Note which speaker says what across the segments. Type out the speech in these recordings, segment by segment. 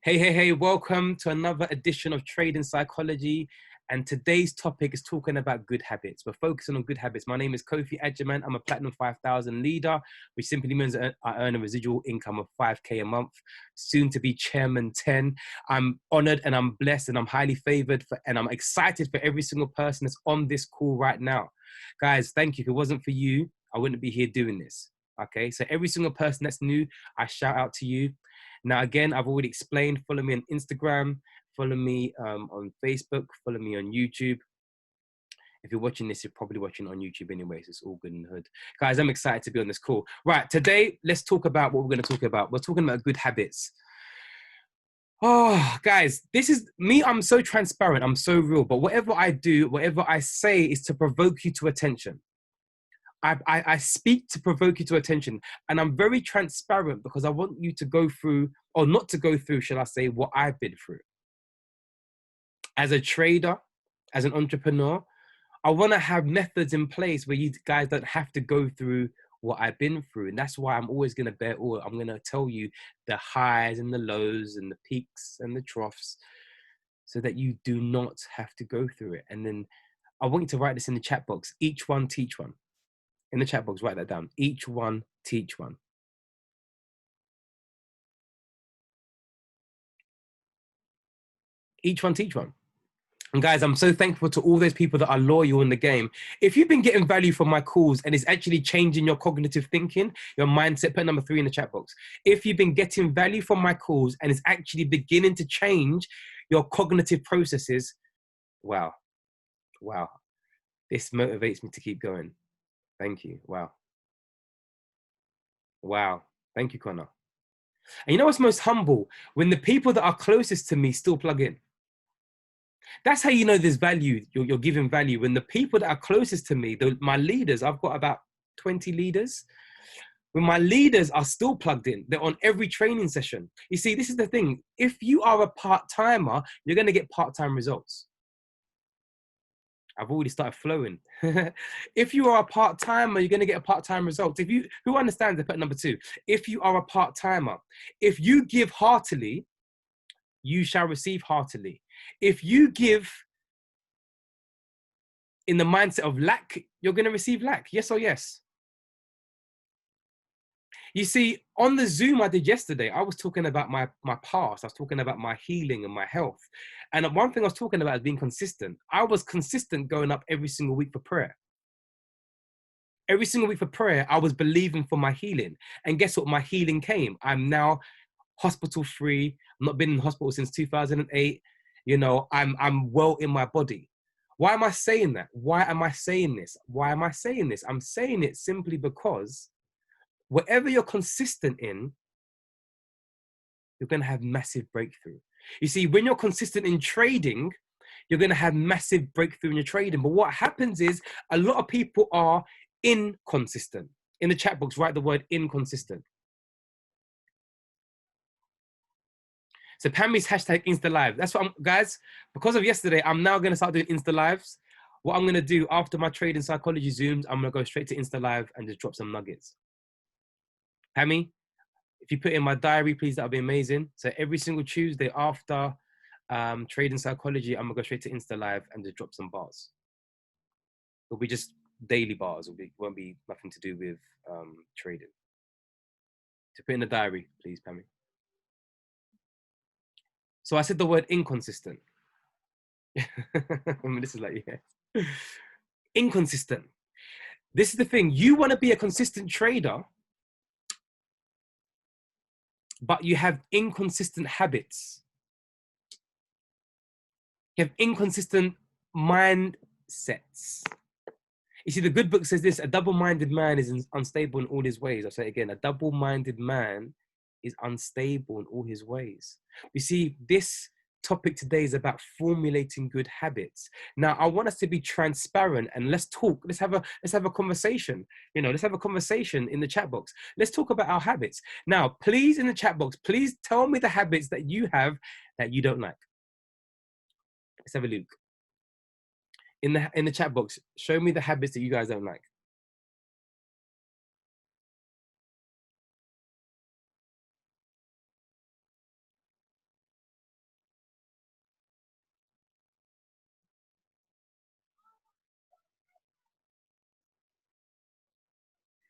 Speaker 1: Hey, welcome to another edition of Trading Psychology. And today's topic is talking about good habits. We're focusing on good habits. My name is Kofi Agyemang. I'm a Platinum 5000 leader, which simply means I earn a residual income of 5K a month, soon to be Chairman 10. I'm honored and I'm blessed and I'm highly favored and I'm excited for every single person that's on this call right now. Guys, thank you. If it wasn't for you, I wouldn't be here doing this. Okay, so every single person that's new, I shout out to you. Now, again, I've already explained, follow me on Instagram, follow me on Facebook, follow me on YouTube. If you're watching this, you're probably watching on YouTube anyway, so it's all good in the hood. Guys, I'm excited to be on this call. Right, today, let's talk about what we're going to talk about. We're talking about good habits. Oh, guys, this is me. I'm so transparent. I'm so real. But whatever I do, whatever I say is to provoke you to attention. I speak to provoke you to attention, and I'm very transparent because I want you to go through, or not to go through, shall I say, what I've been through. As a trader, as an entrepreneur, I want to have methods in place where you guys don't have to go through what I've been through. And that's why I'm always going to bear all. I'm going to tell you the highs and the lows and the peaks and the troughs so that you do not have to go through it. And then I want you to write this in the chat box. Each one, teach one. In the chat box, write that down. Each one, teach one. Each one, teach one. And guys, I'm so thankful to all those people that are loyal in the game. If you've been getting value from my calls and it's actually changing your cognitive thinking, your mindset, put number 3 in the chat box. If you've been getting value from my calls and it's actually beginning to change your cognitive processes, wow. This motivates me to keep going. Thank you. Wow. Thank you, Connor. And you know what's most humble? When the people that are closest to me still plug in. That's how you know there's value. You're giving value. When the people that are closest to me, my leaders, I've got about 20 leaders. When my leaders are still plugged in, they're on every training session. You see, this is the thing. If you are a part-timer, you're going to get part-time results. I've already started flowing. If you are a part-timer, you're going to get a part-time result. Who understands the put number 2? If you are a part-timer, if you give heartily, you shall receive heartily. If you give in the mindset of lack, you're going to receive lack. Yes or yes? You see, on the Zoom I did yesterday, I was talking about my past. I was talking about my healing and my health. And one thing I was talking about is being consistent. I was consistent going up every single week for prayer. Every single week for prayer, I was believing for my healing. And guess what? My healing came. I'm now hospital free. I've not been in hospital since 2008. You know, I'm well in my body. Why am I saying that? Why am I saying this? Why am I saying this? I'm saying it simply because whatever you're consistent in, you're going to have massive breakthrough. You see, when you're consistent in trading, you're going to have massive breakthrough in your trading. But what happens is a lot of people are inconsistent. In the chat box, write the word inconsistent. So Pammy's hashtag Insta Live. That's what guys, because of yesterday, I'm now going to start doing Insta Lives. What I'm going to do after my Trading Psychology Zooms, I'm going to go straight to Insta Live and just drop some nuggets. Pammy, if you put in my diary, please, that would be amazing. So every single Tuesday after Trading Psychology, I'm going to go straight to Insta Live and just drop some bars. It'll be just daily bars. Won't be nothing to do with trading. To put in the diary, please, Pammy. So I said the word inconsistent. I mean, this is like, yeah. Inconsistent. This is the thing. You want to be a consistent trader, but you have inconsistent habits. You have inconsistent mindsets. You see, the good book says this: a double-minded man is unstable in all his ways. I'll say it again: a double-minded man is unstable in all his ways. You see, this topic today is about formulating good habits. Now, I want us to be transparent and let's talk. Let's have a conversation. You know, let's have a conversation in the chat box. Let's talk about our habits. Now, please, in the chat box, please tell me the habits that you have that you don't like. Let's have a look. In the chat box, show me the habits that you guys don't like.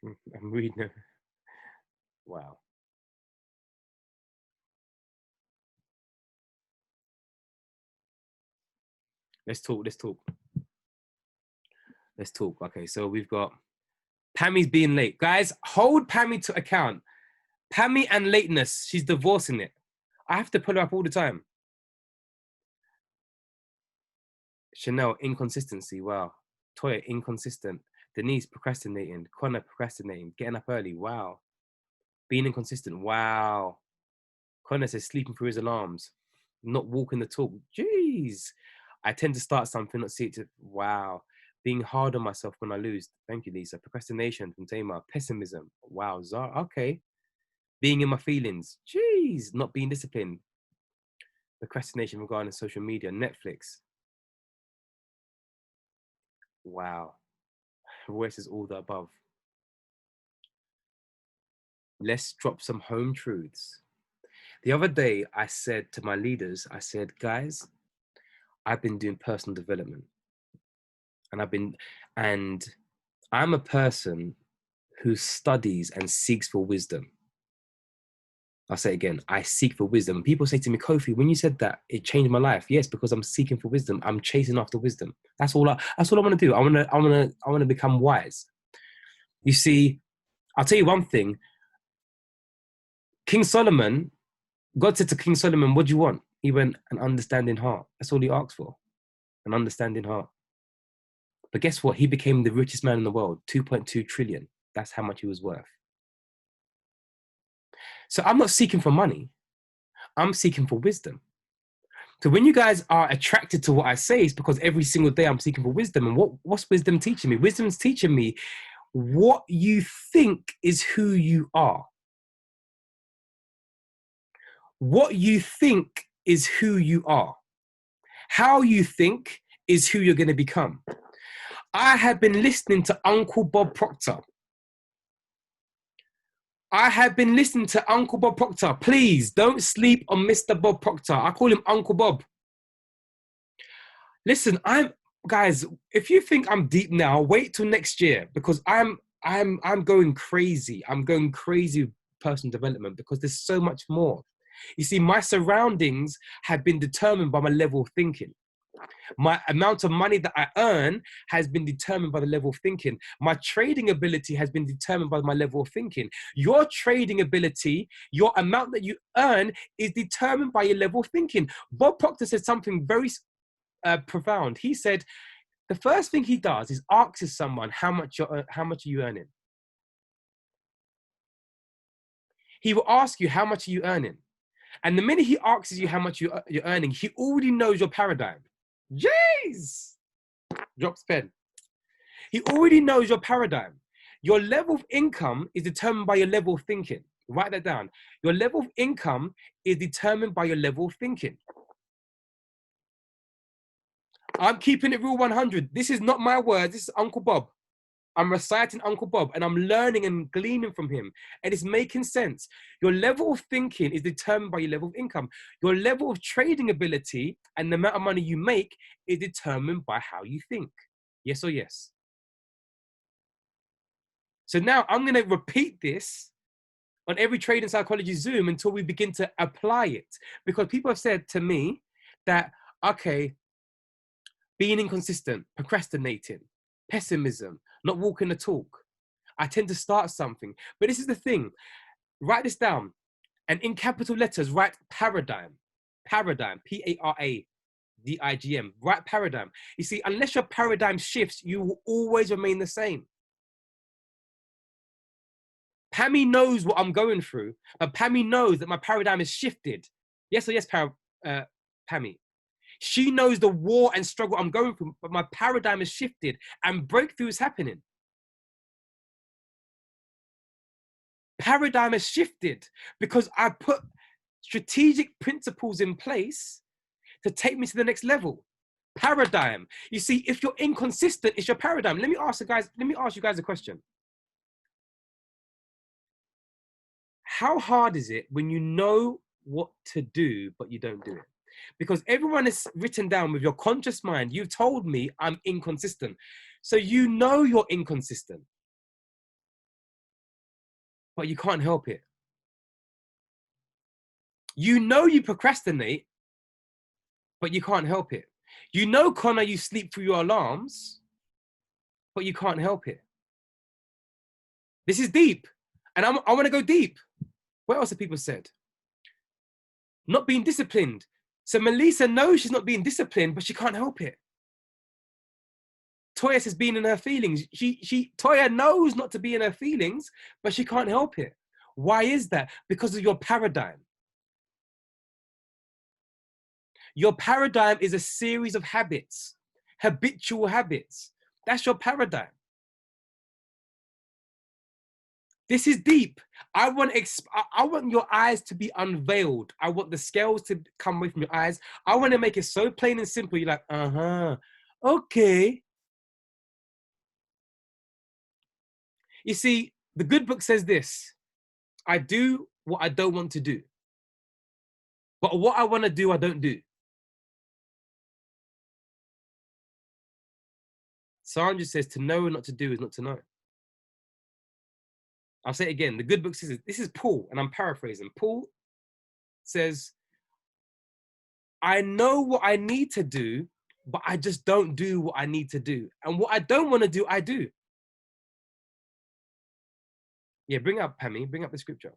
Speaker 1: I'm reading it. Wow. Let's talk. Let's talk. Let's talk. Okay, so we've got Pammy's being late. Guys, hold Pammy to account. Pammy and lateness. She's divorcing it. I have to pull her up all the time. Chanel, inconsistency. Wow. Toya, inconsistent. Denise, procrastinating. Connor, procrastinating. Getting up early. Wow. Being inconsistent. Wow. Connor says sleeping through his alarms. Not walking the talk. Jeez. I tend to start something, not see it to. Wow. Being hard on myself when I lose. Thank you, Lisa. Procrastination from Tamar. Pessimism. Wow. Zara. Okay. Being in my feelings. Jeez. Not being disciplined. Procrastination regarding social media. Netflix. Wow. Royce is all the above. Let's drop some home truths. The other day, I said to my leaders, I said, guys, I've been doing personal development. And I'm a person who studies and seeks for wisdom. I'll say it again, I seek for wisdom. And people say to me, Kofi, when you said that, it changed my life. Yes, because I'm seeking for wisdom. I'm chasing after wisdom. That's all I want to do. I want to become wise. You see, I'll tell you one thing. King Solomon, God said to King Solomon, what do you want? He went, an understanding heart. That's all he asked for, an understanding heart. But guess what? He became the richest man in the world, 2.2 trillion. That's how much he was worth. So I'm not seeking for money. I'm seeking for wisdom. So when you guys are attracted to what I say, it's because every single day I'm seeking for wisdom. And what's wisdom teaching me? Wisdom's teaching me what you think is who you are. What you think is who you are. How you think is who you're going to become. I have been listening to Uncle Bob Proctor. I have been listening to Uncle Bob Proctor. Please don't sleep on Mr. Bob Proctor. I call him Uncle Bob. Listen, guys, if you think I'm deep now, wait till next year because I'm going crazy. I'm going crazy with personal development because there's so much more. You see, my surroundings have been determined by my level of thinking. My amount of money that I earn has been determined by the level of thinking. My trading ability has been determined by my level of thinking. Your trading ability, your amount that you earn is determined by your level of thinking. Bob Proctor said something very profound. He said, the first thing he does is asks someone, how much are you earning? He will ask you, how much are you earning? And the minute he asks you how much you're earning, he already knows your paradigm. Jeez! Drops pen. He already knows your paradigm. Your level of income is determined by your level of thinking. Write that down. Your level of income is determined by your level of thinking. I'm keeping it real 100. This is not my words. This is Uncle Bob. I'm reciting Uncle Bob and I'm learning and gleaning from him. And it's making sense. Your level of thinking is determined by your level of income. Your level of trading ability and the amount of money you make is determined by how you think. Yes or yes? So now I'm going to repeat this on every trading psychology Zoom until we begin to apply it. Because people have said to me that, okay, being inconsistent, procrastinating, pessimism, not walking the talk. I tend to start something. But this is the thing. Write this down. And in capital letters, write paradigm. Paradigm, Paradigm. Write paradigm. You see, unless your paradigm shifts, you will always remain the same. Pammy knows what I'm going through, but Pammy knows that my paradigm is shifted. Yes or yes, Pammy? She knows the war and struggle I'm going through, but my paradigm is shifted and breakthrough is happening. Paradigm has shifted because I put strategic principles in place to take me to the next level. Paradigm. You see, if you're inconsistent, it's your paradigm. Let me ask you guys a question. How hard is it when you know what to do, but you don't do it? Because everyone is written down with your conscious mind. You've told me I'm inconsistent. So you know you're inconsistent. but you can't help it. You know you procrastinate, but you can't help it. You know, Connor, you sleep through your alarms, but you can't help it. This is deep. And I want to go deep. What else have people said? Not being disciplined. So Melissa knows she's not being disciplined, but she can't help it. Toya says being in her feelings. Toya knows not to be in her feelings, but she can't help it. Why is that? Because of your paradigm. Your paradigm is a series of habits, habitual habits. That's your paradigm. This is deep. I want your eyes to be unveiled. I want the scales to come away from your eyes. I want to make it so plain and simple. You're like, okay. You see, the good book says this: I do what I don't want to do, but what I want to do, I don't do. Sandra says to know and not to do is not to know. I'll say it again. The good book says this is Paul, and I'm paraphrasing. Paul says, I know what I need to do, but I just don't do what I need to do. And what I don't want to do, I do. Yeah, bring up, Pammy, bring up the scripture.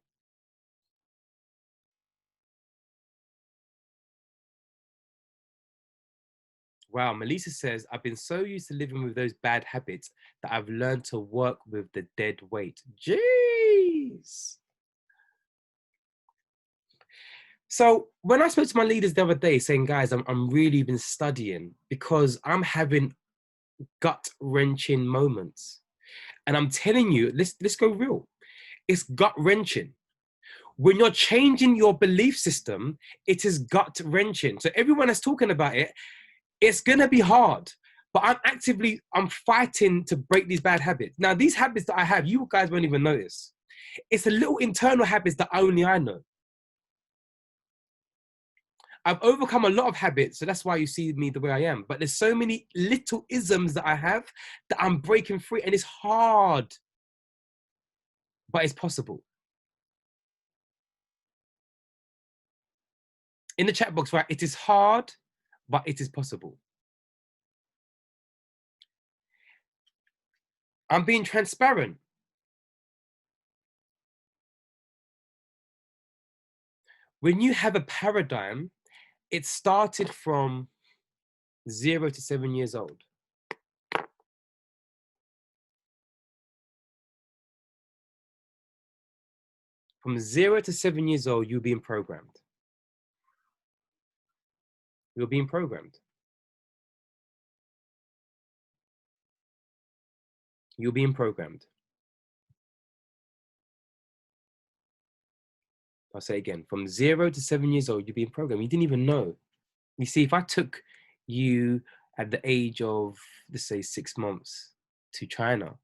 Speaker 1: Wow, Melissa says, I've been so used to living with those bad habits that I've learned to work with the dead weight. Jeez. So when I spoke to my leaders the other day saying, guys, I'm really been studying because I'm having gut-wrenching moments. And I'm telling you, let's go real. It's gut-wrenching. When you're changing your belief system, it is gut-wrenching. So everyone that's talking about it, it's gonna be hard. But I'm fighting to break these bad habits. Now, these habits that I have, you guys won't even notice. It's a little internal habits that only I know. I've overcome a lot of habits, so that's why you see me the way I am. But there's so many little isms that I have that I'm breaking free, and it's hard, but it's possible. In the chat box, right? It is hard, but it is possible. I'm being transparent. When you have a paradigm, it started from 0 to 7 years old. From 0 to 7 years old, you're being programmed. You're being programmed. You're being programmed. I'll say it again. From 0 to 7 years old, you're being programmed. You didn't even know. You see, if I took you at the age of, let's say, 6 months to China,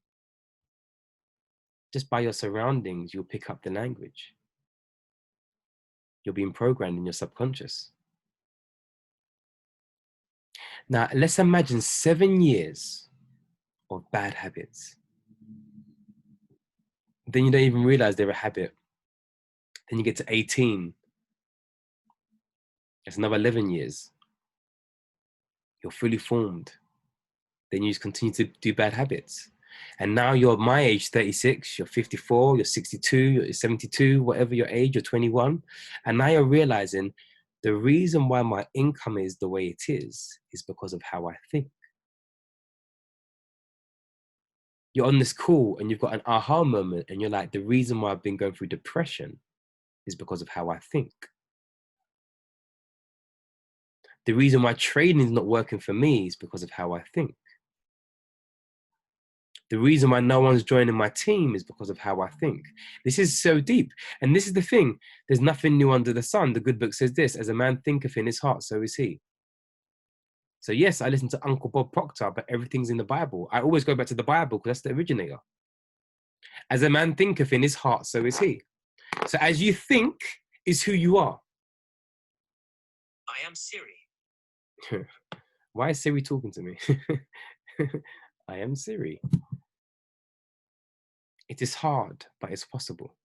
Speaker 1: just by your surroundings, you'll pick up the language. You're being programmed in your subconscious. Now, let's imagine 7 years of bad habits. Then you don't even realize they're a habit. Then you get to 18. It's another 11 years. You're fully formed. Then you just continue to do bad habits. And now you're my age, 36, you're 54, you're 62, you're 72, whatever your age, you're 21. And now you're realizing the reason why my income is the way it is because of how I think. You're on this call and you've got an aha moment and you're like, the reason why I've been going through depression is because of how I think. The reason why trading is not working for me is because of how I think. The reason why no one's joining my team is because of how I think. This is so deep. And this is the thing. There's nothing new under the sun. The good book says this: as a man thinketh in his heart, so is he. So yes, I listen to Uncle Bob Proctor, but everything's in the Bible. I always go back to the Bible because that's the originator. As a man thinketh in his heart, so is he. So as you think is who you are.
Speaker 2: I am Siri.
Speaker 1: Why is Siri talking to me? I am Siri. It is hard, but it's possible.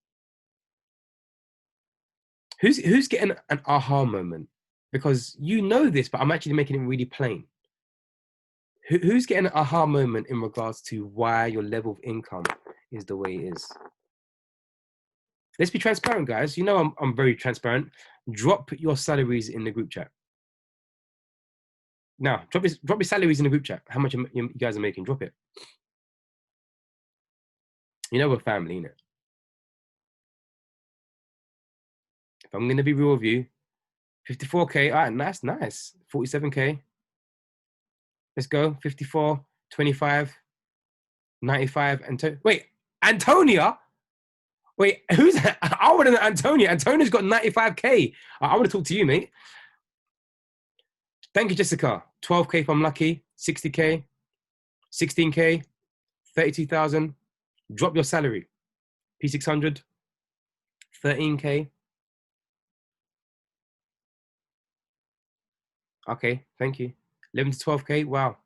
Speaker 1: Who's getting an aha moment? Because you know this, but I'm actually making it really plain. Who's getting an aha moment in regards to why your level of income is the way it is? Let's be transparent, guys. You know I'm very transparent. Drop your salaries in the group chat. Now, drop your salaries in the group chat. How much you guys are making? Drop it. You know we're family, innit? If I'm gonna be real with you, 54K. All right, nice. 47K. Let's go. 54, 25, 95, and wait, Antonia. Wait, who's that? I want to know Antonia. Antonia's got 95K. I want to talk to you, mate. Thank you, Jessica. 12K if I'm lucky. 60K, 16K, 32,000. Drop your salary. P600, 13K. Okay, thank you. 11 to 12K. Wow.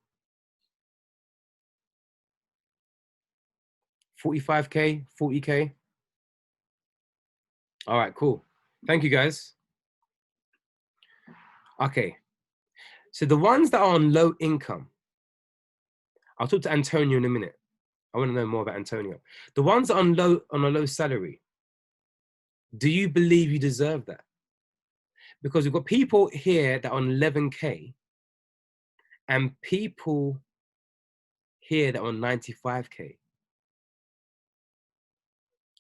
Speaker 1: 45K, 40K. All right, cool. Thank you, guys. Okay. So the ones that are on low income, I'll talk to Antonio in a minute. I want to know more about Antonio. The ones that are on a low salary, do you believe you deserve that? Because we've got people here that are on 11K and people here that are on 95K.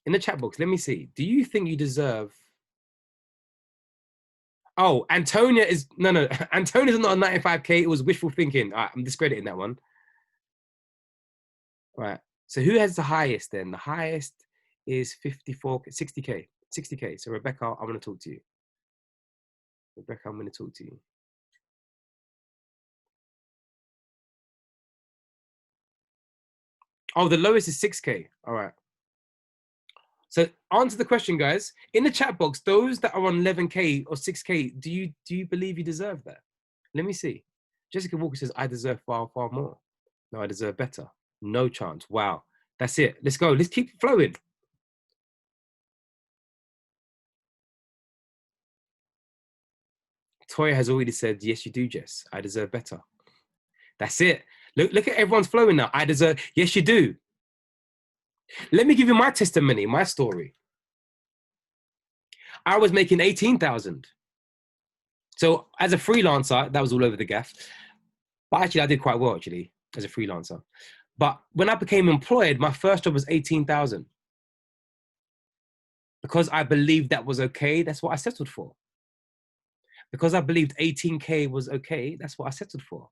Speaker 1: In the chat box, let me see. Do you think you deserve? Oh, Antonia is, no. Antonia's not on 95K. It was wishful thinking. All right, I'm discrediting that one. All right. So who has the highest then? The highest is 54, 60K. 60K. So Rebecca, I want to talk to you. Rebecca, I'm going to talk to you. Oh, the lowest is 6K. All right. So answer the question, guys. In the chat box, those that are on 11K or 6K, do you believe you deserve that? Let me see. Jessica Walker says, I deserve far, far more. No, I deserve better. No chance. Wow. That's it. Let's go. Let's keep flowing. Toya has already said, yes, you do, Jess. I deserve better. That's it. Look at everyone's flowing now. I deserve, yes, you do. Let me give you my testimony, my story. I was making 18,000. So as a freelancer, that was all over the gaff. But actually, I did quite well, actually, as a freelancer. But when I became employed, my first job was 18,000. Because I believed that was okay, that's what I settled for. Because I believed 18K was okay, that's what I settled for.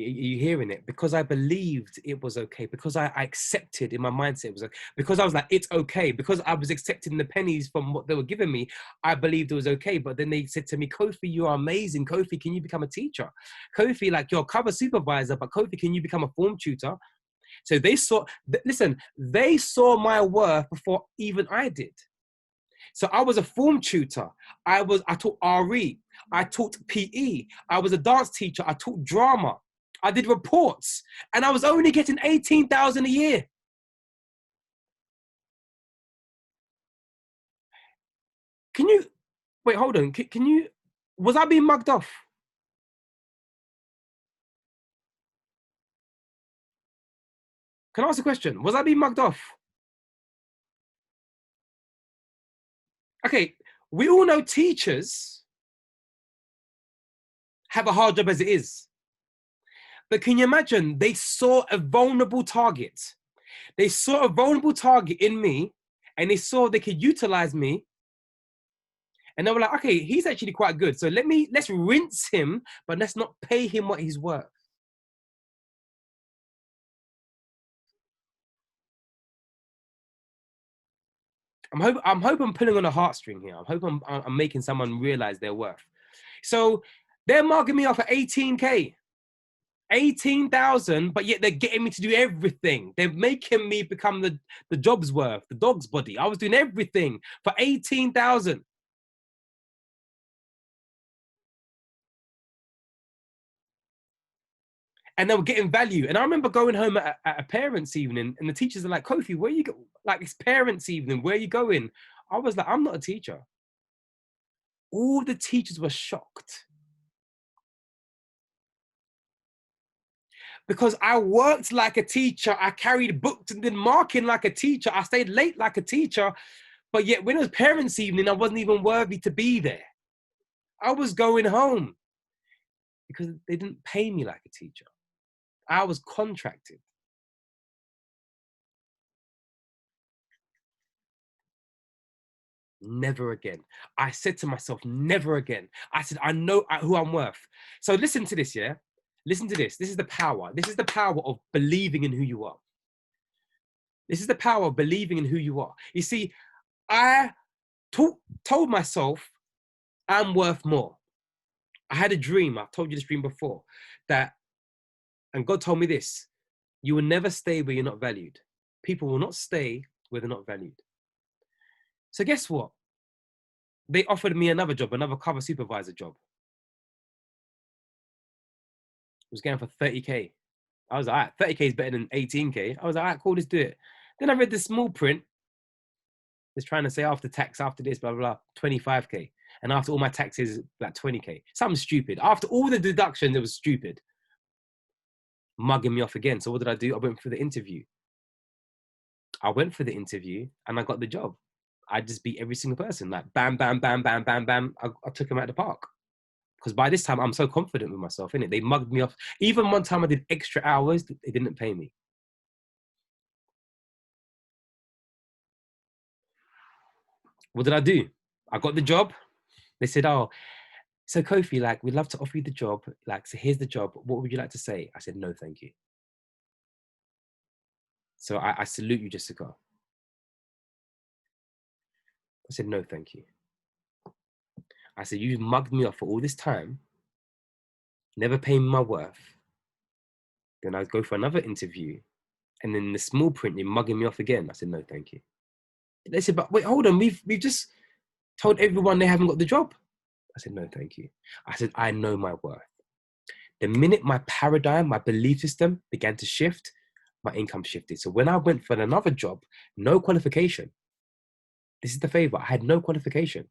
Speaker 1: You hearing it? Because I believed it was okay, because I accepted in my mindset it was okay, because I was like, it's okay, because I was accepting the pennies from what they were giving me, I believed it was okay. But then they said to me, Kofi, you are amazing. Kofi, can you become a teacher? Kofi, like, you're a cover supervisor, but Kofi, can you become a form tutor? So they saw, listen, they saw my worth before even I did. So I was a form tutor. I taught RE. I taught PE. I was a dance teacher. I taught drama. I did reports, and I was only getting 18,000 a year. Can you, wait, hold on. Can you, was I being mugged off? Can I ask a question? Was I being mugged off? Okay, we all know teachers have a hard job as it is. But can you imagine, they saw a vulnerable target. They saw a vulnerable target in me, and they saw they could utilize me. And they were like, okay, he's actually quite good. So let's rinse him, but let's not pay him what he's worth. I'm hoping I'm pulling on a heartstring here. I'm hoping I'm making someone realize their worth. So they're marking me off at 18K. 18,000, but yet they're getting me to do everything. They're making me become the job's worth, the dog's body. I was doing everything for 18,000. and they were getting value. And I remember going home at a parents' evening, and the teachers are like, Kofi, where you go? Like, it's parents' evening, where are you going? I was like, I'm not a teacher. All the teachers were shocked because I worked like a teacher. I carried books and did marking like a teacher. I stayed late like a teacher. But yet when it was parents' evening, I wasn't even worthy to be there. I was going home because they didn't pay me like a teacher. I was contracted. Never again. I said to myself, never again. I said, I know who I'm worth. So listen to this, yeah? Listen to this. This is the power. This is the power of believing in who you are. This is the power of believing in who you are. You see, I told myself I'm worth more. I had a dream. I've told you this dream before. And God told me this: you will never stay where you're not valued. People will not stay where they're not valued. So guess what? They offered me another job, another cover supervisor job. I was going for 30K. I was like, all right, 30K is better than 18K. I was like, all right, cool, let's do it. Then I read the small print. It's trying to say after tax, after this, blah, blah, blah, 25K. And after all my taxes, like 20K. Something stupid. After all the deductions, it was stupid. Mugging me off again. So what did I do? I went for the interview. I went for the interview and I got the job. I just beat every single person. Like bam, bam, bam, bam, bam, bam. I took him out of the park. Because by this time, I'm so confident with myself, innit? They mugged me off. Even one time I did extra hours, they didn't pay me. What did I do? I got the job. They said, oh, so Kofi, like, we'd love to offer you the job. Like, so here's the job. What would you like to say? I said, no, thank you. So I salute you, Jessica. I said, no, thank you. I said, you mugged me off for all this time, never paying me my worth. Then I'd go for another interview. And then the small print, you're mugging me off again. I said, no, thank you. They said, but wait, hold on. We've just told everyone they haven't got the job. I said, no, thank you. I said, I know my worth. The minute my paradigm, my belief system began to shift, my income shifted. So when I went for another job, no qualification. This is the favor. I had no qualification.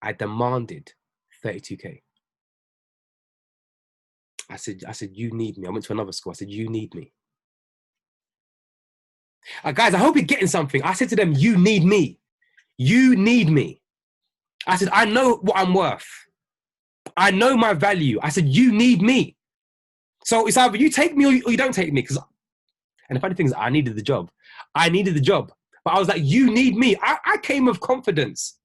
Speaker 1: I demanded 32K. I said, you need me. I went to another school. I said, you need me. Guys, I hope you're getting something. I said to them, you need me. You need me. I said, I know what I'm worth. I know my value. I said, you need me. So it's either you take me or you don't take me. And the funny thing is, I needed the job. I needed the job. But I was like, you need me. I came with confidence.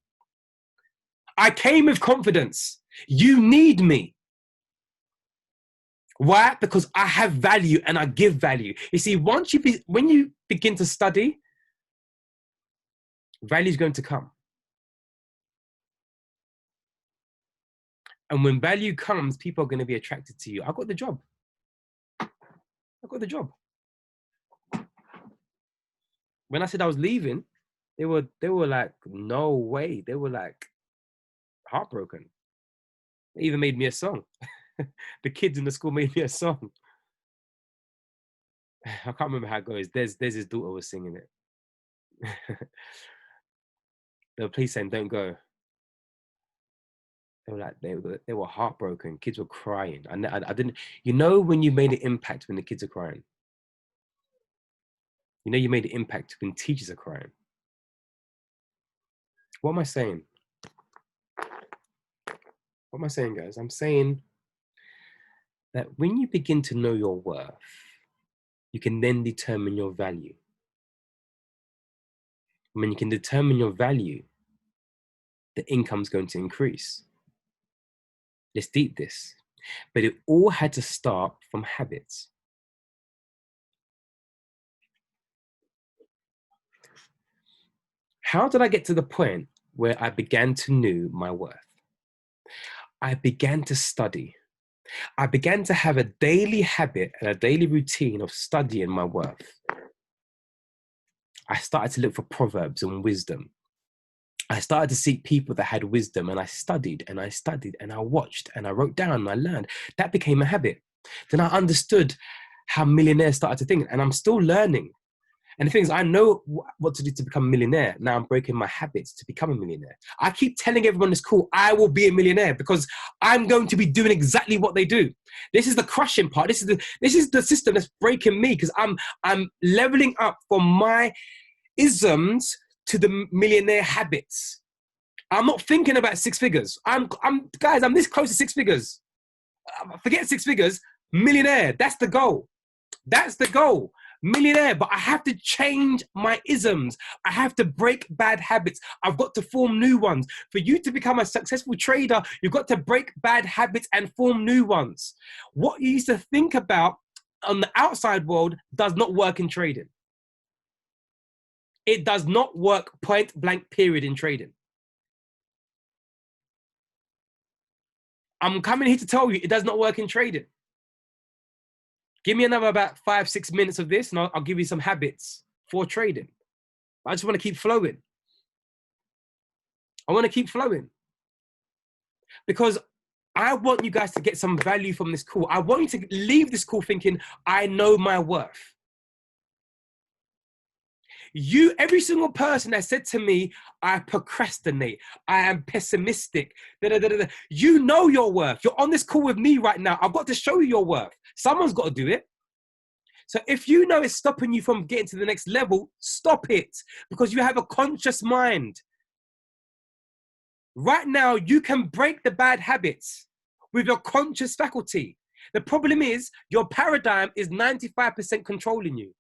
Speaker 1: I came with confidence. You need me. Why? Because I have value and I give value. You see, when you begin to study, value is going to come. And when value comes, people are going to be attracted to you. I got the job. I got the job. When I said I was leaving, they were like, no way. They were like heartbroken. They even made me a song. The kids in the school made me a song. I can't remember how it goes. There's his daughter was singing it. They were please saying, don't go. They were like, they were heartbroken. Kids were crying. I didn't, you know, when you made an impact when the kids are crying. You know, you made an impact when teachers are crying. What am I saying? What am I saying, guys? I'm saying that when you begin to know your worth, you can then determine your value. When you can determine your value, the income's going to increase. Let's deep this. But it all had to start from habits. How did I get to the point where I began to know my worth? I began to study. I began to have a daily habit and a daily routine of studying my worth. I started to look for proverbs and wisdom. I started to seek people that had wisdom, and I studied and I studied and I watched and I wrote down and I learned. That became a habit. Then I understood how millionaires started to think, and I'm still learning. And the thing is, I know what to do to become a millionaire. Now I'm breaking my habits to become a millionaire. I keep telling everyone it's cool, I will be a millionaire because I'm going to be doing exactly what they do. This is the crushing part. This is the system that's breaking me because I'm leveling up from my isms to the millionaire habits. I'm not thinking about six figures. Guys, I'm this close to six figures. Forget six figures, millionaire. That's the goal. That's the goal. Millionaire, but I have to change my isms. I have to break bad habits. I've got to form new ones. For you to become a successful trader, you've got to break bad habits and form new ones. What you used to think about on the outside world does not work in trading. It does not work, point blank period, in trading. I'm coming here to tell you it does not work in trading. Give me another about 5-6 minutes of this and I'll give you some habits for trading. I just want to keep flowing. I want to keep flowing. Because I want you guys to get some value from this call. I want you to leave this call thinking, I know my worth. Every single person that said to me, I procrastinate, I am pessimistic, you know your worth. You're on this call with me right now. I've got to show you your worth. Someone's got to do it. So if you know it's stopping you from getting to the next level, stop it, because you have a conscious mind. Right now, you can break the bad habits with your conscious faculty. The problem is your paradigm is 95% controlling you.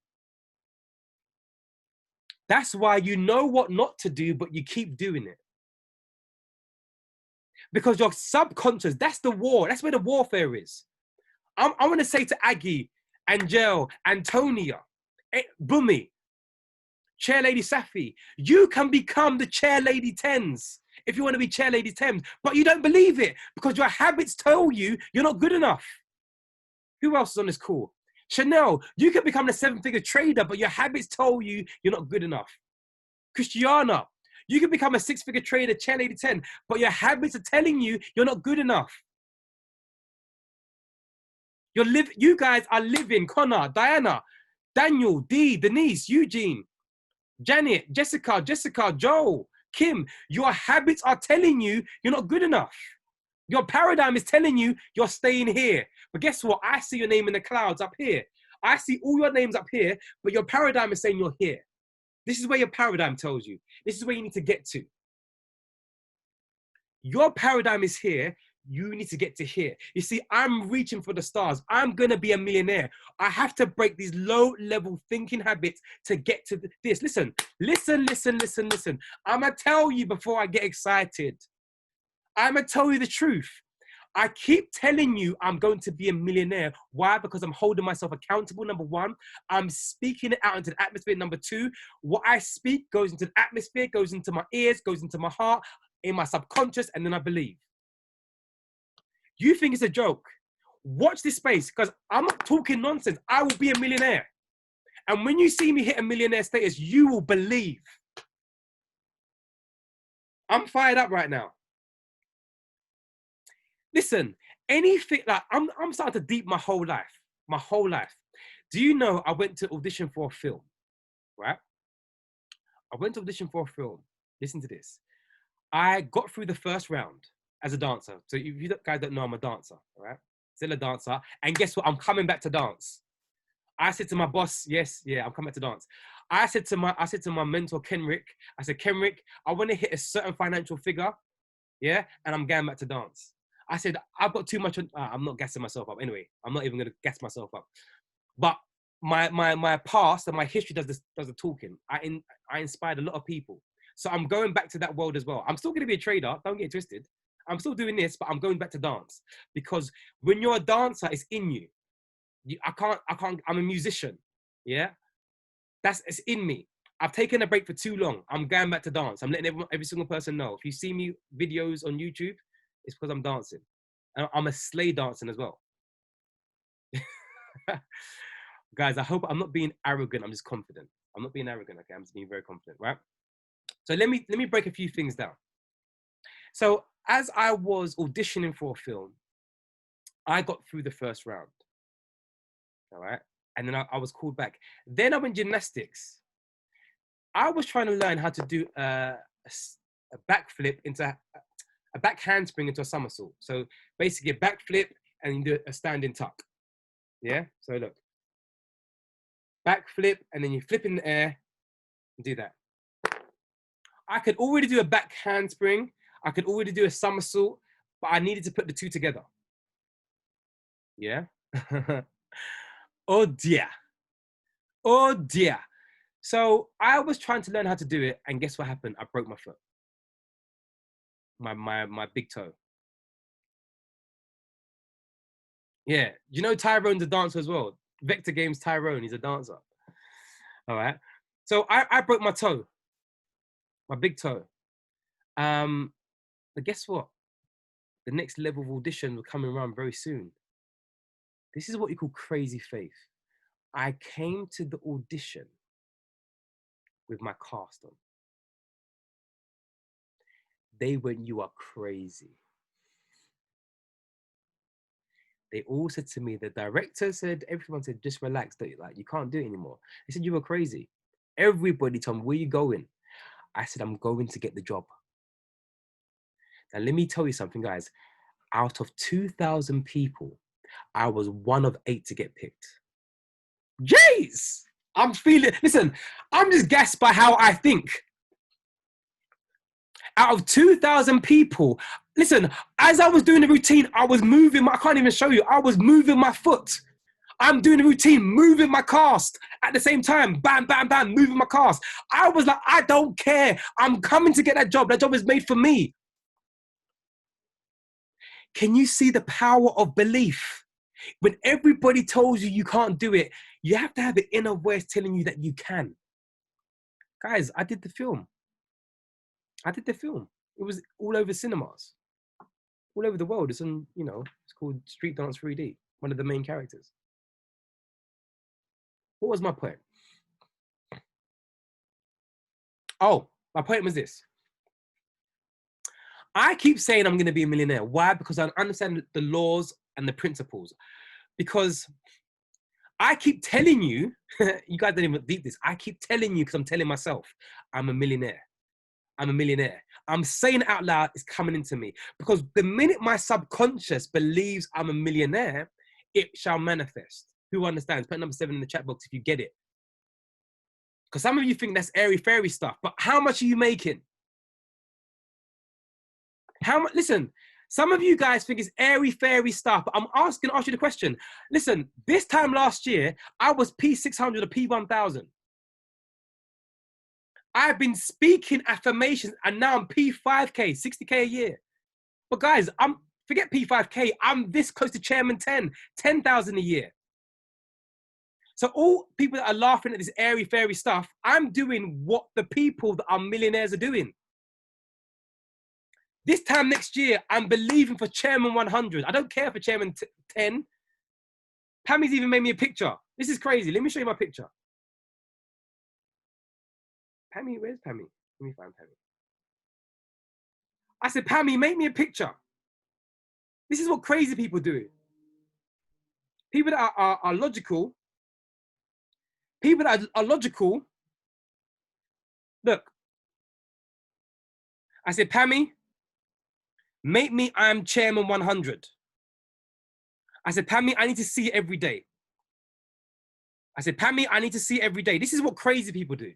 Speaker 1: That's why you know what not to do, but you keep doing it. Because your subconscious, that's the war. That's where the warfare is. I want to say to Aggie, Angel, Antonia, Bumi, Chair Lady Safi, you can become the Chair Lady Tens if you want to be Chair Lady Tens, but you don't believe it because your habits tell you you're not good enough. Who else is on this call? Chanel, you can become the 7-figure trader, but your habits tell you you're not good enough. Christiana, you can become a 6-figure trader, Chair Lady 10, but your habits are telling you you're not good enough. You guys are living, Connor, Diana, Daniel, Dee, Denise, Eugene, Janet, Jessica, Joel, Kim. Your habits are telling you you're not good enough. Your paradigm is telling you you're staying here. But guess what? I see your name in the clouds up here. I see all your names up here, but your paradigm is saying you're here. This is where your paradigm tells you. This is where you need to get to. Your paradigm is here. You need to get to here. You see, I'm reaching for the stars. I'm going to be a millionaire. I have to break these low-level thinking habits to get to this. Listen. I'm going to tell you before I get excited. I'm going to tell you the truth. I keep telling you I'm going to be a millionaire. Why? Because I'm holding myself accountable, number one. I'm speaking it out into the atmosphere, number two. What I speak goes into the atmosphere, goes into my ears, goes into my heart, in my subconscious, and then I believe. You think it's a joke? Watch this space, because I'm not talking nonsense. I will be a millionaire. And when you see me hit a millionaire status, you will believe. I'm fired up right now. Listen, anything, like I'm starting to deep my whole life. Do you know I went to audition for a film, right? I went to audition for a film. Listen to this. I got through the first round as a dancer. So if you guys don't know, I'm a dancer, all right? Still a dancer. And guess what? I'm coming back to dance. I said to my boss, I'm coming back to dance. I said to my mentor, Kenrick, I said, Kenrick, I want to hit a certain financial figure, yeah? And I'm going back to dance. I said, I've got too much, I'm not gassing myself up. Anyway, I'm not even going to gas myself up. But my past and my history does the talking. I inspired a lot of people. So I'm going back to that world as well. I'm still going to be a trader. Don't get it twisted. I'm still doing this, but I'm going back to dance. Because when you're a dancer, it's in you. I can't, I'm a musician. Yeah? It's in me. I've taken a break for too long. I'm going back to dance. I'm letting every single person know. If you see me videos on YouTube, it's because I'm dancing. And I'm a slay dancing as well. Guys, I hope I'm not being arrogant. I'm just confident. I'm not being arrogant, okay? I'm just being very confident, right? So let me break a few things down. So as I was auditioning for a film, I got through the first round. All right. And then I was called back. Then I went gymnastics. I was trying to learn how to do a backflip into a back handspring into a somersault. So basically a backflip and you do a standing tuck. Yeah. So look, backflip and then you flip in the air and do that. I could already do a back handspring. I could already do a somersault, but I needed to put the two together. Yeah. Oh dear. Oh dear. So I was trying to learn how to do it, and guess what happened? I broke my foot. My big toe. Yeah. You know Tyrone's a dancer as well. Vector Games Tyrone, he's a dancer. All right. So I broke my toe, my big toe. But guess what? The next level of audition will coming around very soon. This is what you call crazy faith. I came to the audition with my cast on. They went, "You are crazy." They all said to me, the director said, everyone said, "Just relax, like you can't do it anymore." They said, "You were crazy." Everybody told me, "Where you going?" I said, "I'm going to get the job." Now let me tell you something, guys. Out of 2,000 people, I was one of 8 to get picked. Jeez! I'm feeling, listen, I'm just gassed by how I think. Out of 2,000 people, listen, as I was doing the routine, I was moving, I can't even show you, I was moving my foot. I'm doing the routine, moving my cast at the same time, bam, bam, bam, moving my cast. I was like, I don't care. I'm coming to get that job. That job is made for me. Can you see the power of belief? When everybody tells you you can't do it, you have to have an inner voice telling you that you can. Guys, I did the film. I did the film. It was all over cinemas, all over the world. It's on, it's called Street Dance 3D, one of the main characters. What was my point? Oh, my point was this. I keep saying I'm going to be a millionaire. Why? Because I understand the laws and the principles. Because I keep telling you, you guys don't even deep this. I keep telling you because I'm telling myself, I'm a millionaire. I'm a millionaire. I'm saying it out loud, it's coming into me. Because the minute my subconscious believes I'm a millionaire, it shall manifest. Who understands? Put number 7 in the chat box if you get it. Because some of you think that's airy fairy stuff, but how much are you making? How much? Listen, some of you guys think it's airy fairy stuff, but I'm ask you the question. Listen, this time last year, I was P600 or P1000. I've been speaking affirmations and now I'm P5K, 60K a year. But guys, forget P5K, I'm this close to Chairman 10,000 a year. So all people that are laughing at this airy fairy stuff, I'm doing what the people that are millionaires are doing. This time next year, I'm believing for Chairman 100. I don't care for Chairman 10. Pammy's even made me a picture. This is crazy. Let me show you my picture. Pammy, where's Pammy? Let me find Pammy. I said, Pammy, make me a picture. This is what crazy people do. People that are logical. People that are logical. Look. I said, Pammy, make me I'm Chairman 100. I said, Pammy, I need to see it every day. I said, Pammy, I need to see it every day. This is what crazy people do.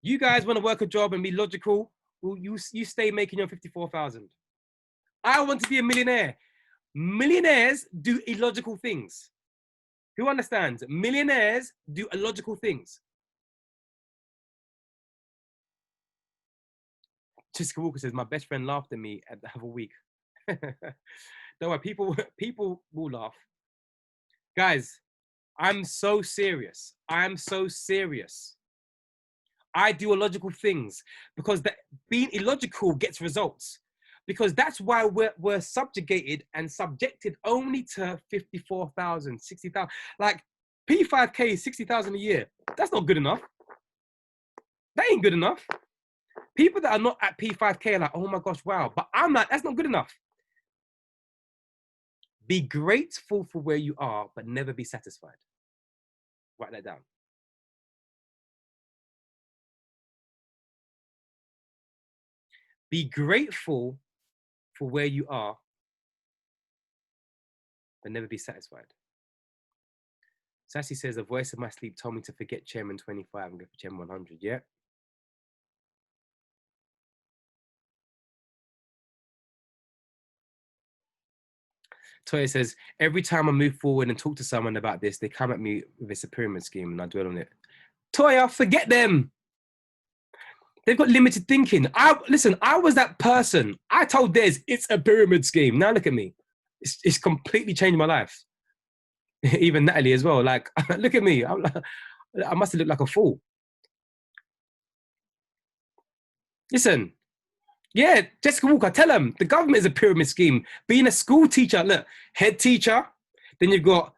Speaker 1: You guys want to work a job and be logical. Well, you stay making your 54,000. I want to be a millionaire. Millionaires do illogical things. Who understands? Millionaires do illogical things. Jessica Walker says, my best friend laughed at me at the other week. Don't worry, people will laugh. Guys, I'm so serious. I'm so serious. I do illogical things because being illogical gets results. Because that's why we're subjugated and subjected only to 54,000, 60,000. Like P5K, 60,000 a year. That's not good enough. That ain't good enough. People that are not at P5K are like, oh my gosh, wow. But I'm like, that's not good enough. Be grateful for where you are, but never be satisfied. Write that down. Be grateful for where you are, but never be satisfied. Sassy says, a voice in my sleep told me to forget Chairman 25 and go for Chairman 100. Yeah. Toya says, every time I move forward and talk to someone about this, they come at me with it's a pyramid scheme and I dwell on it. Toya, forget them. They've got limited thinking. Listen, I was that person. I told Des, it's a pyramid scheme. Now look at me. It's completely changed my life. Even Natalie as well. Like, look at me. I must have looked like a fool. Listen, yeah, Jessica Walker, tell them the government is a pyramid scheme. Being a school teacher, look, head teacher, then you've got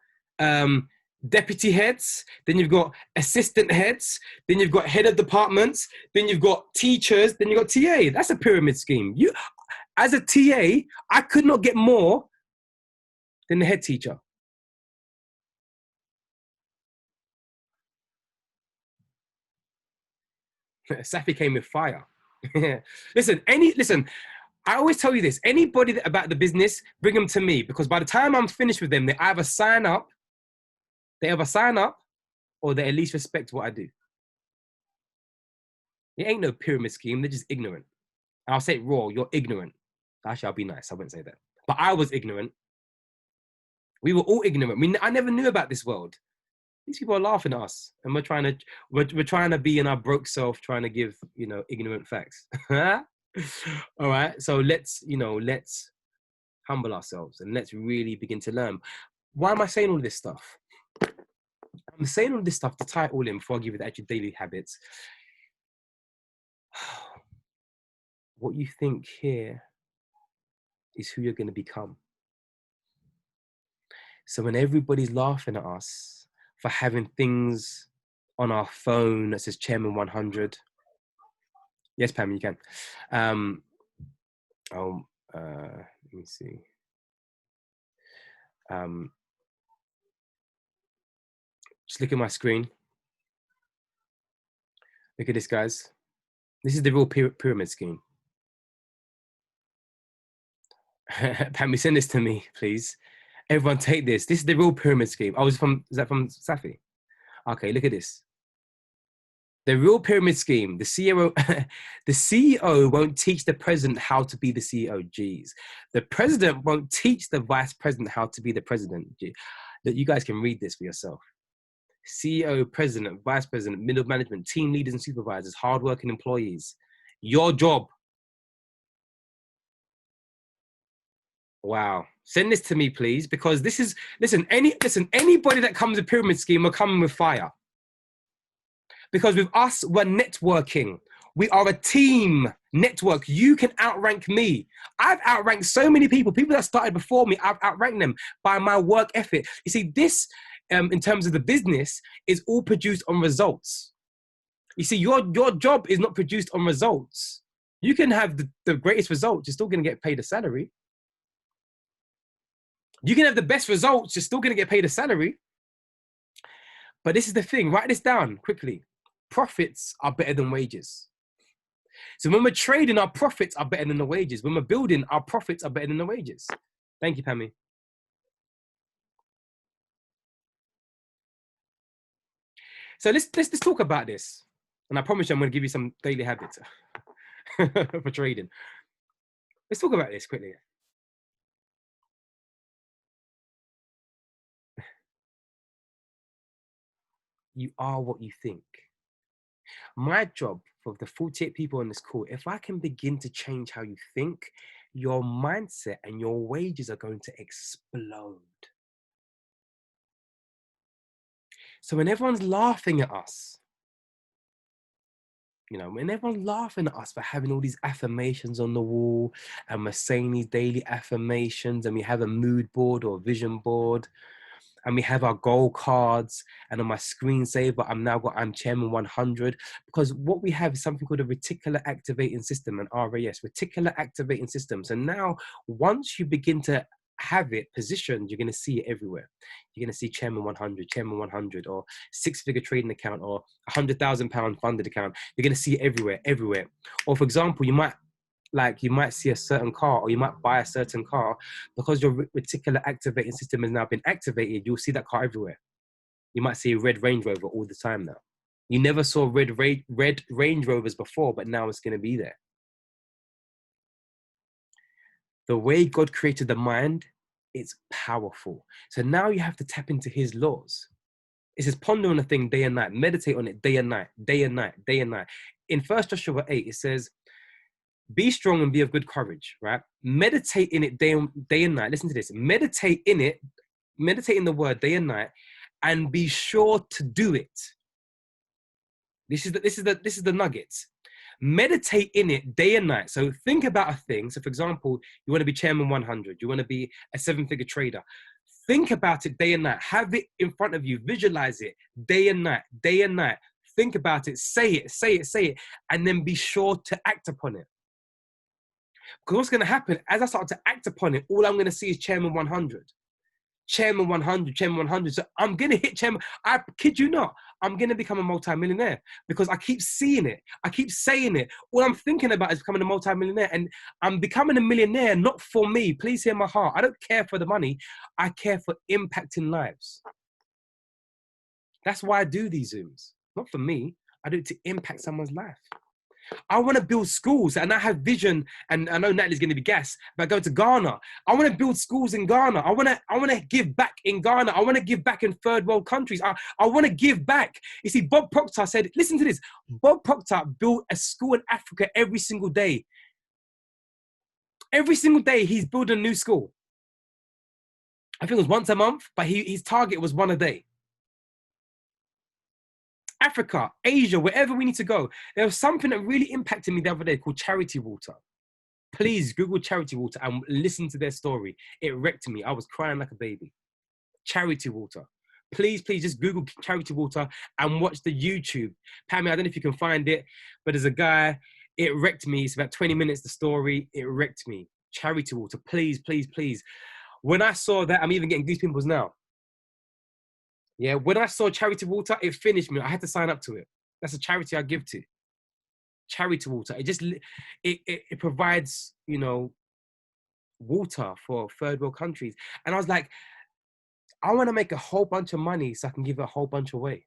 Speaker 1: deputy heads, then you've got assistant heads, then you've got head of departments, then you've got teachers, then you've got TA. That's a pyramid scheme. You, as a TA, I could not get more than the head teacher. Safi came with fire. Listen, I always tell you this, anybody about the business, bring them to me, because by the time I'm finished with them, they either sign up or they at least respect what I do. It ain't no pyramid scheme, they're just ignorant. And I'll say it raw, you're ignorant. Actually, I'll be nice, I wouldn't say that. But I was ignorant. We were all ignorant. I never knew about this world. These people are laughing at us, and we're trying to be in our broke self, trying to give, ignorant facts. All right, so let's humble ourselves and let's really begin to learn. Why am I saying all this stuff? I'm saying all this stuff to tie it all in before I give you the actual daily habits. What you think here is who you're going to become. So when everybody's laughing at us for having things on our phone that says Chairman 100. Yes, Pam, you can. Let me see. Just look at my screen. Look at this, guys. This is the real pyramid scheme. Pam, send this to me, please. Everyone take this. This is the real pyramid scheme. Oh, is that from Safi? Okay, look at this. The real pyramid scheme, the CEO won't teach the president how to be the CEO. Geez. The president won't teach the vice president how to be the president. That you guys can read this for yourself. CEO, president, vice president, middle management, team leaders and supervisors, hardworking employees. Your job. Wow. Send this to me, please, because this is, anybody that comes with pyramid scheme are coming with fire. Because with us, we're networking. We are a team network. You can outrank me. I've outranked so many people that started before me. I've outranked them by my work ethic. You see, this, in terms of the business, is all produced on results. You see, your job is not produced on results. You can have the greatest results. You're still going to get paid a salary. You can have the best results. You're still going to get paid a salary. But this is the thing. Write this down quickly. Profits are better than wages. So when we're trading, our profits are better than the wages. When we're building, our profits are better than the wages. Thank you, Pammy. So let's talk about this. And I promise you I'm going to give you some daily habits for trading. Let's talk about this quickly. You are what you think. My job for the 48 people on this call, if I can begin to change how you think, your mindset and your wages are going to explode. So when everyone's laughing at us, when everyone's laughing at us for having all these affirmations on the wall and we're saying these daily affirmations and we have a mood board or a vision board, and we have our goal cards, and on my screensaver, I'm Chairman 100, because what we have is something called a reticular activating system, an RAS, reticular activating system. So now, once you begin to have it positioned, you're going to see it everywhere. You're going to see Chairman 100, or six-figure trading account, or £100,000 funded account. You're going to see it everywhere. Or for example, you might see a certain car, or you might buy a certain car because your reticular activating system has now been activated. You'll see that car everywhere. You might see a red Range Rover all the time now. You never saw red Range Rovers before, but now it's going to be there. The way God created the mind, it's powerful. So now you have to tap into his laws. It says, ponder on a thing day and night, meditate on it day and night, day and night, day and night. In 1 Joshua 8, it says, be strong and be of good courage, right? Meditate in it day and night. Listen to this. Meditate in it, meditate in the word day and night, and be sure to do it. This is the nuggets. Meditate in it day and night. So think about a thing. So for example, you want to be Chairman 100. You want to be a seven-figure trader. Think about it day and night. Have it in front of you. Visualize it day and night, day and night. Think about it. Say it. And then be sure to act upon it. Because what's going to happen, as I start to act upon it, all I'm going to see is Chairman 100. Chairman 100, Chairman 100. So I'm going to hit Chairman. I kid you not. I'm going to become a multimillionaire because I keep seeing it. I keep saying it. All I'm thinking about is becoming a multimillionaire, and I'm becoming a millionaire, not for me. Please hear my heart. I don't care for the money. I care for impacting lives. That's why I do these Zooms. Not for me. I do it to impact someone's life. I want to build schools, and I have vision, and I know Natalie's going to be gassed about going to Ghana. I want to build schools in Ghana. I want to give back in Ghana. I want to give back in third world countries. I want to give back. You see, Bob Proctor said, listen to this. Bob Proctor built a school in Africa every single day. Every single day, he's building a new school. I think it was once a month, but his target was one a day. Africa, Asia, wherever we need to go. There was something that really impacted me the other day called Charity Water. Please Google Charity Water and listen to their story. It wrecked me. I was crying like a baby. Charity Water. Please just Google Charity Water and watch the YouTube. Pammy, I don't know if you can find it, but there's a guy, it wrecked me. It's about 20 minutes, the story. It wrecked me. Charity Water, please. When I saw that, I'm even getting goose pimples now. Yeah, when I saw Charity Water, it finished me. I had to sign up to it. That's a charity I give to. Charity Water. It provides, water for third world countries. And I was like, I want to make a whole bunch of money so I can give a whole bunch away.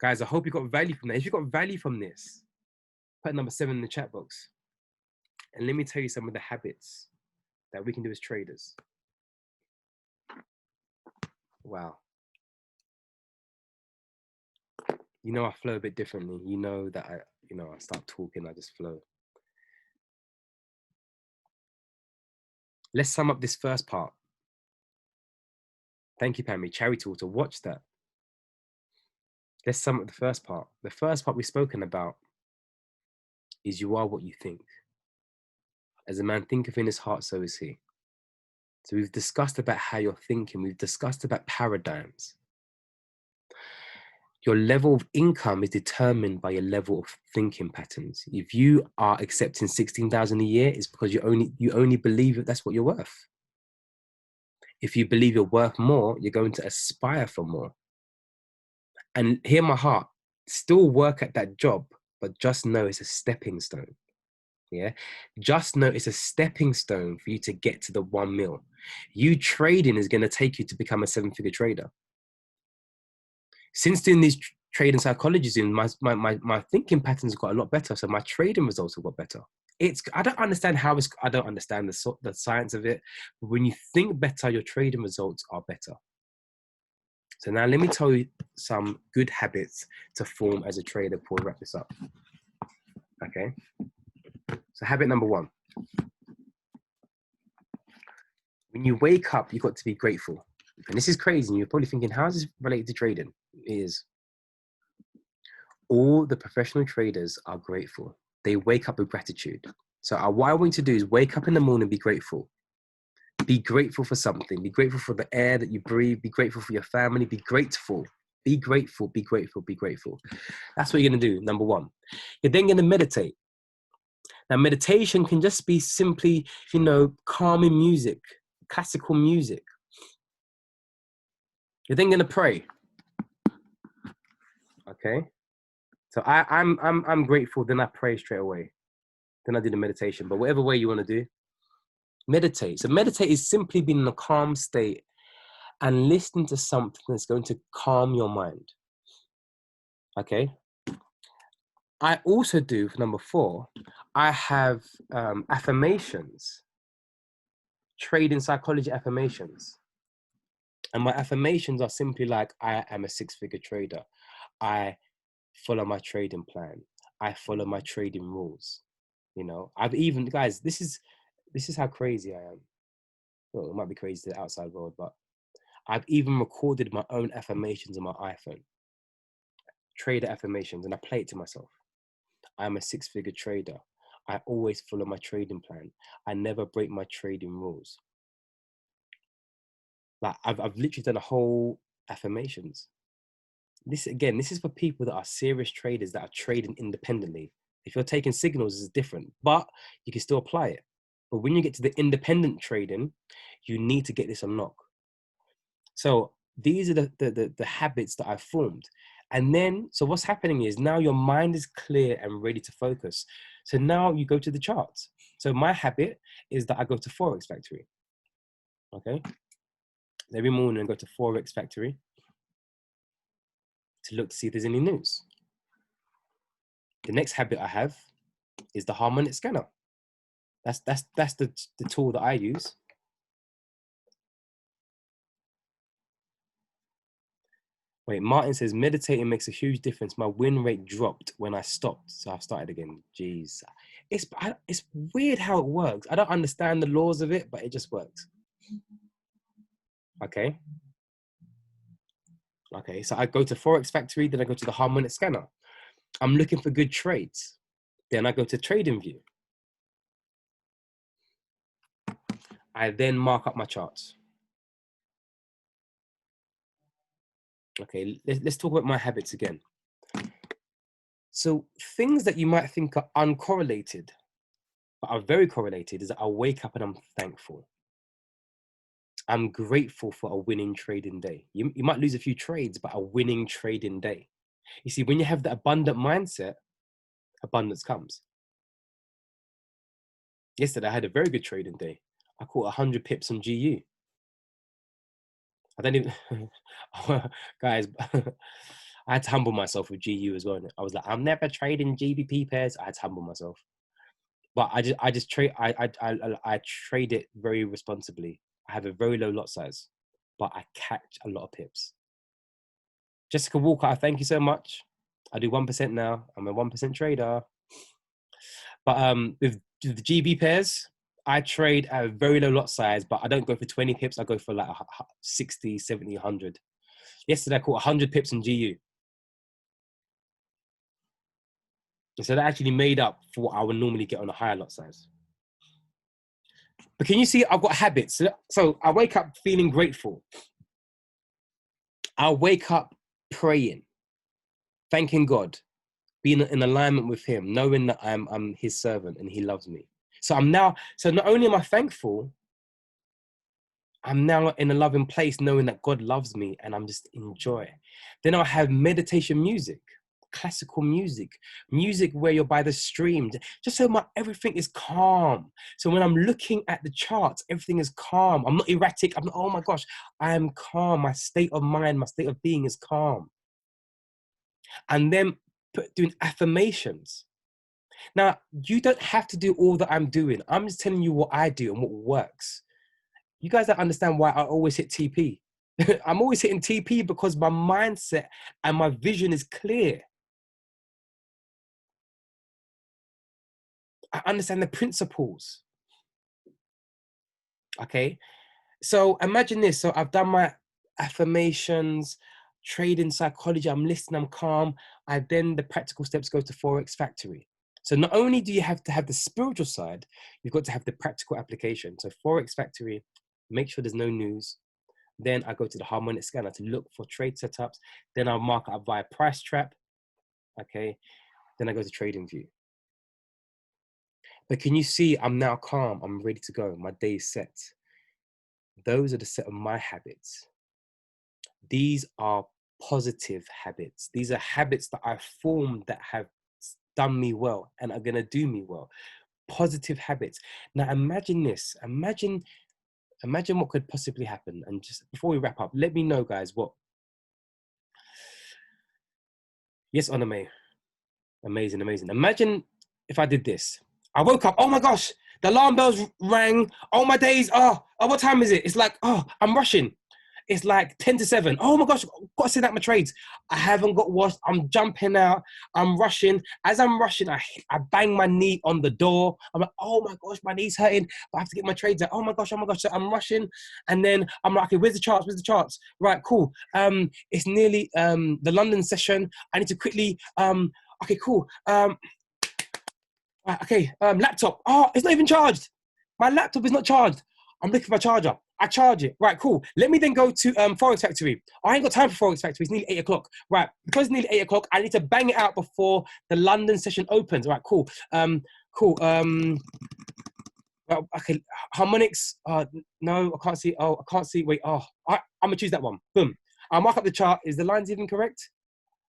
Speaker 1: Guys, I hope you got value from that. If you got value from this, put number 7 in the chat box. And let me tell you some of the habits that we can do as traders. Wow. I flow a bit differently. That I start talking, I just flow. Let's sum up this first part. Thank you, Pammy. Charity Water, watch that. Let's sum up the first part. The first part we've spoken about is you are what you think. As a man thinketh in his heart, so is he. So we've discussed about how you're thinking. We've discussed about paradigms. Your level of income is determined by your level of thinking patterns. If you are accepting 16,000 a year, it's because you only believe that that's what you're worth. If you believe you're worth more, you're going to aspire for more. And hear my heart, still work at that job, but just know it's a stepping stone. Yeah, just know it's a stepping stone for you to get to the 1 mil. You trading is going to take you to become a 7-figure trader. Since doing these trading psychology Zooms, my thinking patterns got a lot better. So my trading results have got better. I don't understand I don't understand the science of it. But when you think better, your trading results are better. So now let me tell you some good habits to form as a trader before we wrap this up. Okay. So habit number 1. When you wake up, you've got to be grateful. And this is crazy. You're probably thinking, how is this related to trading? It is. All the professional traders are grateful. They wake up with gratitude. So what I want you to do is wake up in the morning, be grateful. Be grateful for something. Be grateful for the air that you breathe. Be grateful for your family. Be grateful. Be grateful. Be grateful. Be grateful. That's what you're going to do, number 1. You're then going to meditate. Now, meditation can just be simply, calming music, classical music. You're then going to pray. Okay. So I'm grateful. Then I pray straight away. Then I do the meditation. But whatever way you want to do, meditate. So meditate is simply being in a calm state and listening to something that's going to calm your mind. Okay. I also do, for number 4, I have affirmations, trading psychology affirmations. And my affirmations are simply like, I am a 6-figure trader. I follow my trading plan. I follow my trading rules. I've even, guys, this is how crazy I am. Well, it might be crazy to the outside world, but I've even recorded my own affirmations on my iPhone, trader affirmations, and I play it to myself. I'm a 6-figure trader. I always follow my trading plan. I never break my trading rules. Like I've literally done a whole affirmations. This is for people that are serious traders that are trading independently. If you're taking signals, it's different, but you can still apply it. But when you get to the independent trading, you need to get this unlock. So these are the habits that I've formed. And then, so what's happening is now your mind is clear and ready to focus. So now you go to the charts. So my habit is that I go to Forex Factory. Okay. Every morning I go to Forex Factory to look to see if there's any news. The next habit I have is the harmonic scanner. That's the tool that I use. Wait, Martin says meditating makes a huge difference. My win rate dropped when I stopped, so I've started again. Jeez, it's weird how it works. I don't understand the laws of it, but it just works. Okay. Okay, so I go to Forex Factory, then I go to the harmonic scanner. I'm looking for good trades. Then I go to TradingView. I then mark up my charts. Okay, let's talk about my habits again. So things that you might think are uncorrelated, but are very correlated, is that I wake up and I'm thankful. I'm grateful for a winning trading day. You might lose a few trades, but a winning trading day. You see, when you have the abundant mindset, abundance comes. Yesterday, I had a very good trading day. I caught 100 pips on GU. I don't even, guys, I had to humble myself with GU as well. I was like, I'm never trading GBP pairs. I had to humble myself. But I just trade, I trade it very responsibly. I have a very low lot size, but I catch a lot of pips. Jessica Walker, thank you so much. I do 1% now. I'm a 1% trader. But with the GB pairs, I trade at a very low lot size, but I don't go for 20 pips. I go for like 60, 70, 100. Yesterday, I caught 100 pips in GU. So that actually made up for what I would normally get on a higher lot size. But can you see, I've got habits. So I wake up feeling grateful. I wake up praying, thanking God, being in alignment with him, knowing that I'm his servant and he loves me. So not only am I thankful, I'm now in a loving place knowing that God loves me and I'm just enjoy. Then I have meditation music, classical music where you're by the stream, just so everything is calm. So when I'm looking at the charts, everything is calm. I'm not erratic. I'm not, oh my gosh, I am calm. My state of mind, my state of being is calm. And then doing affirmations. Now, you don't have to do all that I'm doing. I'm just telling you what I do and what works. You guys don't understand why I always hit TP. I'm always hitting TP because my mindset and my vision is clear. I understand the principles. Okay. So imagine this. So I've done my affirmations, trading psychology. I'm listening, I'm calm. The practical steps go to Forex Factory. So not only do you have to have the spiritual side, you've got to have the practical application. So Forex Factory, make sure there's no news. Then I go to the harmonic scanner to look for trade setups. Then I'll mark up via price trap. Okay. Then I go to TradingView. But can you see I'm now calm? I'm ready to go. My day is set. Those are the set of my habits. These are positive habits. These are habits that I've formed that have done me well and are going to do me well. Positive habits. Now imagine this. Imagine what could possibly happen. And just before we wrap up, let me know, guys, what. Yes, Oname. Amazing, amazing. Imagine if I did this. I woke up, oh my gosh, the alarm bells rang. Oh my days, what time is it? It's like, I'm rushing. It's like 10 to 7. Oh my gosh, got to send out my trades. I haven't got washed. I'm jumping out. I'm rushing. As I'm rushing, I bang my knee on the door. I'm like, oh my gosh, my knee's hurting. But I have to get my trades out. Oh my gosh. So I'm rushing. And then I'm like, okay, where's the charts? Right, cool. It's nearly the London session. I need to quickly, okay, cool. Laptop. Oh, it's not even charged. My laptop is not charged. I'm looking for my charger. I charge it. Right, cool. Let me then go to Forex Factory. I ain't got time for Forex Factory. It's nearly 8 o'clock. Right, because it's nearly 8 o'clock, I need to bang it out before the London session opens. Right, cool. Well, okay, harmonics. No, I can't see. Oh, I can't see. Wait. I'm gonna choose that one. Boom. I'll mark up the chart. Is the lines even correct?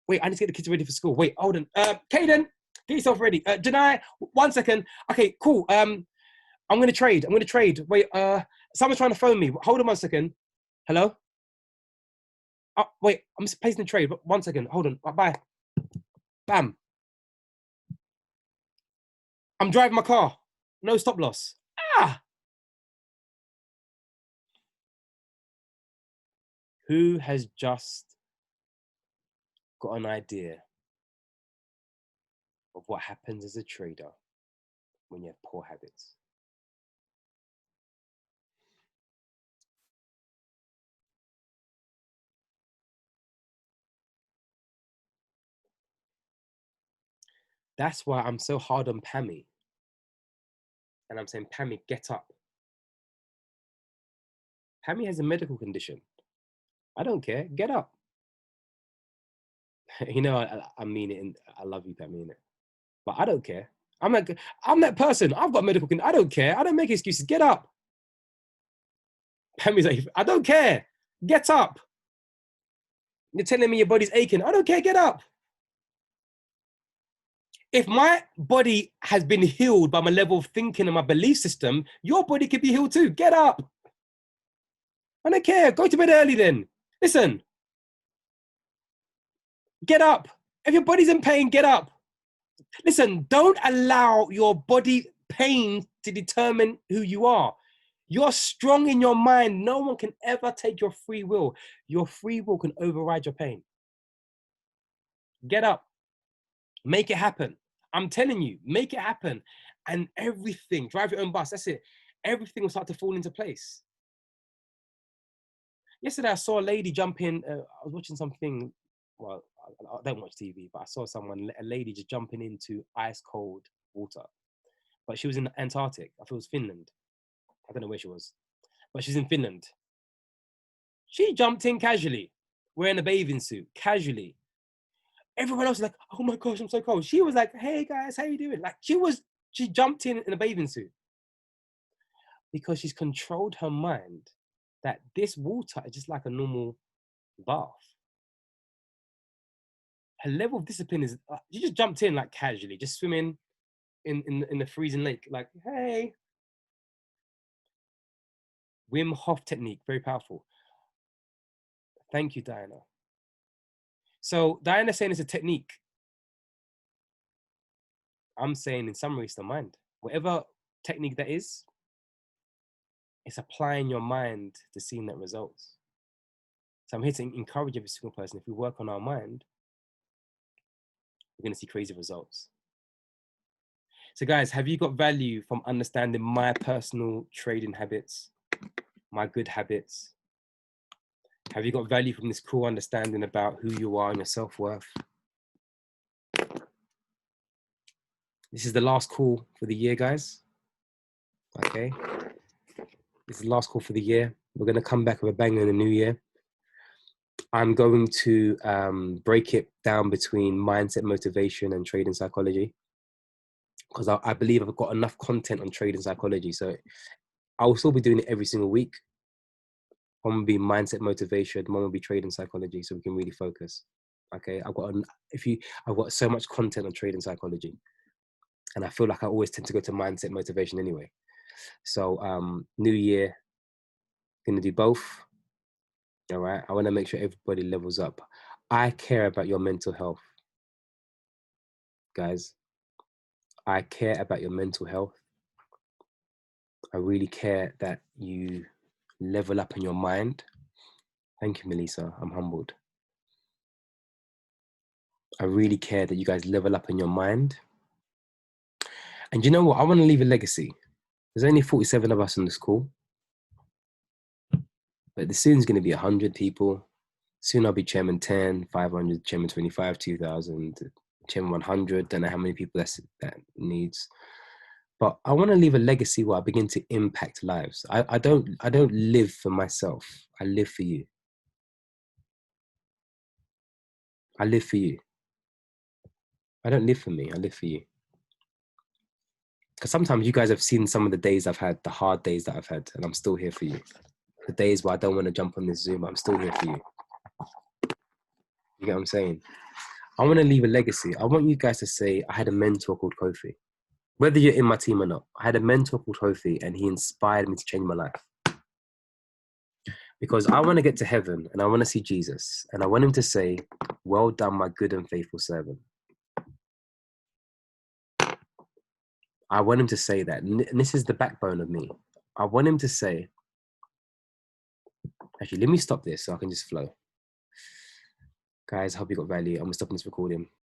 Speaker 1: Wait, I need to get the kids ready for school. Wait, hold on. Caden, get yourself ready. Janai, 1 second. Okay, cool. I'm gonna trade. Wait, someone's trying to phone me. Hold on 1 second. Hello? Wait, I'm just placing the trade. 1 second. Hold on. Bye. Bam. I'm driving my car. No stop loss. Who has just got an idea of what happens as a trader when you have poor habits? That's why I'm so hard on Pammy. And I'm saying, Pammy, get up. Pammy has a medical condition. I don't care. Get up. You know, I mean it, and I love you, Pammy, innit? But I don't care. I'm that person. I've got medical condition. I don't care. I don't make excuses. Get up. Pammy's like, I don't care. Get up. You're telling me your body's aching. I don't care. Get up. If my body has been healed by my level of thinking and my belief system, your body could be healed too. Get up. I don't care. Go to bed early then. Listen. Get up. If your body's in pain, get up. Listen, don't allow your body pain to determine who you are. You're strong in your mind. No one can ever take your free will. Your free will can override your pain. Get up. Make it happen. I'm telling you, make it happen. And everything, drive your own bus. That's it. Everything will start to fall into place. Yesterday, I saw a lady jump in. I was watching something. Well, I don't watch TV, but I saw a lady just jumping into ice cold water. But she was in the Antarctic. I thought it was Finland. I don't know where she was, but she's in Finland. She jumped in casually, wearing a bathing suit, casually. Everyone else was like, oh my gosh, I'm so cold. She was like, hey guys, how you doing? Like she jumped in a bathing suit because she's controlled her mind that this water is just like a normal bath. Her level of discipline is, she just jumped in like casually, just swimming in the freezing lake. Like, hey. Wim Hof technique, very powerful. Thank you, Diana. So Diana's saying it's a technique. I'm saying in summary, it's the mind. Whatever technique that is, it's applying your mind to seeing that results. So I'm here to encourage every single person, if we work on our mind, we're going to see crazy results. So guys, have you got value from understanding my personal trading habits, my good habits? Have you got value from this cool understanding about who you are and your self-worth? This is the last call for the year, guys. Okay. This is the last call for the year. We're going to come back with a bang in the new year. I'm going to break it down between mindset, motivation, and trading psychology. because I believe I've got enough content on trading psychology. So I will still be doing it every single week. One will be mindset motivation, one will be trading psychology, so we can really focus. Okay, I've got so much content on trading psychology, and I feel like I always tend to go to mindset motivation anyway. So new year, gonna do both. All right, I want to make sure everybody levels up. I care about your mental health, guys. I care about your mental health. I really care that you level up in your mind. Thank you, Melissa. I'm humbled. I really care that you guys level up in your mind. And you know what? I want to leave a legacy. There's only 47 of us in the school, but soon's going to be 100 people. Soon I'll be chairman 10, 500, chairman 25, 2000, chairman 100. Don't know how many people that needs. But I want to leave a legacy where I begin to impact lives. I don't live for myself. I live for you. I live for you. I don't live for me. I live for you. Because sometimes you guys have seen some of the days I've had, the hard days that I've had, and I'm still here for you. The days where I don't want to jump on this Zoom, I'm still here for you. You get what I'm saying? I want to leave a legacy. I want you guys to say, I had a mentor called Kofi. Whether you're in my team or not, I had a mentor called Kofi, and he inspired me to change my life. Because I want to get to heaven and I want to see Jesus, and I want him to say, well done, my good and faithful servant. I want him to say that. And this is the backbone of me. I want him to say, actually, let me stop this so I can just flow. Guys, I hope you got value. I'm going to stop this recording.